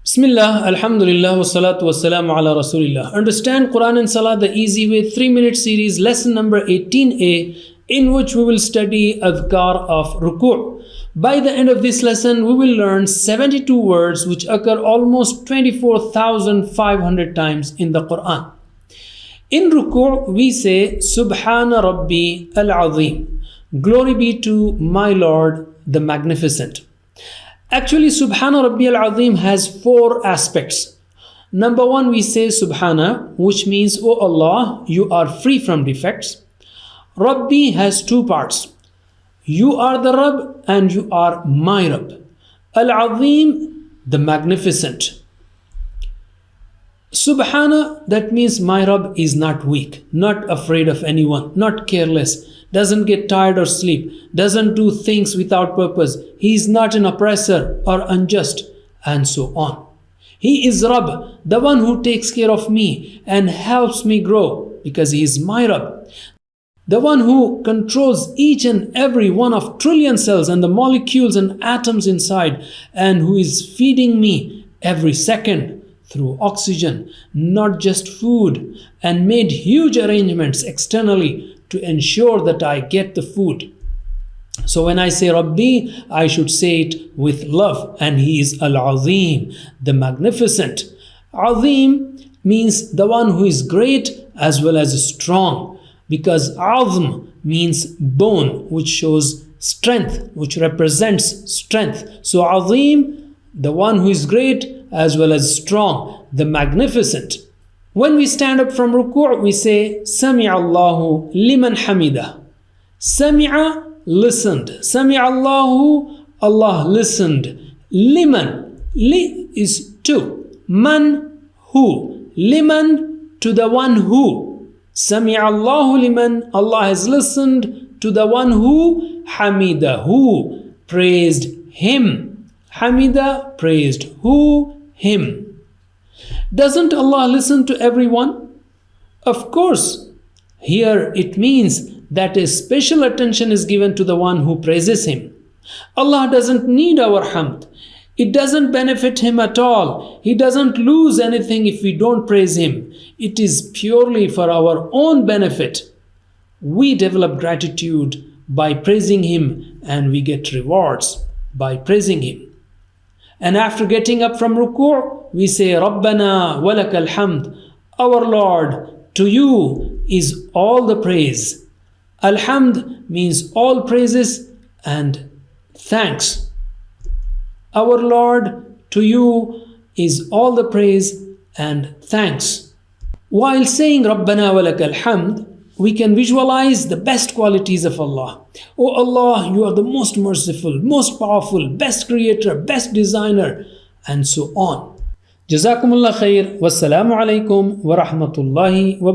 Bismillah, Alhamdulillah, wassalatu wassalamu ala Rasulillah. Understand Quran and Salah the easy way 3-minute series, lesson number 18a, in which we will study adhkar of Ruku. By the end of this lesson, we will learn 72 words which occur almost 24,500 times in the Quran. In Ruku, we say, Subhana Rabbi al-Azim. Glory be to my Lord, the Magnificent. Actually, Subhana Rabbi al-Azim has 4 aspects. Number 1, we say Subhana, which means, O Allah, you are free from defects. Rabbi has 2 parts. You are the Rabb and you are my Rabb. Al-Azim, the Magnificent. Subhana, that means my Rabb is not weak, not afraid of anyone, not careless, doesn't get tired or sleep, doesn't do things without purpose. He is not an oppressor or unjust, and so on. He is Rabb, the one who takes care of me and helps me grow because he is my Rabb. The one who controls each and every one of trillion cells and the molecules and atoms inside, and who is feeding me every second through oxygen, not just food, and made huge arrangements externally to ensure that I get the food. So when I say Rabbi, I should say it with love, and he is Al-Azim, the Magnificent. Azim means the one who is great as well as strong, because Azm means bone, which shows strength, which represents strength. So Azim, the one who is great as well as strong, the Magnificent. When we stand up from Ruku', we say, Sami'a Allahu liman hamida. Sami'a, listened. Sami'a Allahu, Allah listened. Liman, li is to. Man, who. Liman, to the one who. Sami'a Allahu liman, Allah has listened to the one who. Hamida, who praised him. Hamida, praised who? Him. Doesn't Allah listen to everyone? Of course. Here it means that a special attention is given to the one who praises him. Allah doesn't need our hamd. It doesn't benefit him at all. He doesn't lose anything if we don't praise him. It is purely for our own benefit. We develop gratitude by praising him, and we get rewards by praising him. And after getting up from Ruku', we say, Rabbana walakal hamd. Our Lord, to you is all the praise. Alhamd means all praises and thanks. Our Lord, to you is all the praise and thanks. While saying Rabbana walakal hamd, we can visualize the best qualities of Allah. Oh Allah, you are the most merciful, most powerful, best creator, best designer, and so on. Jazakumullah khair. Wassalamu alaikum wa rahmatullahi wa barakatuh.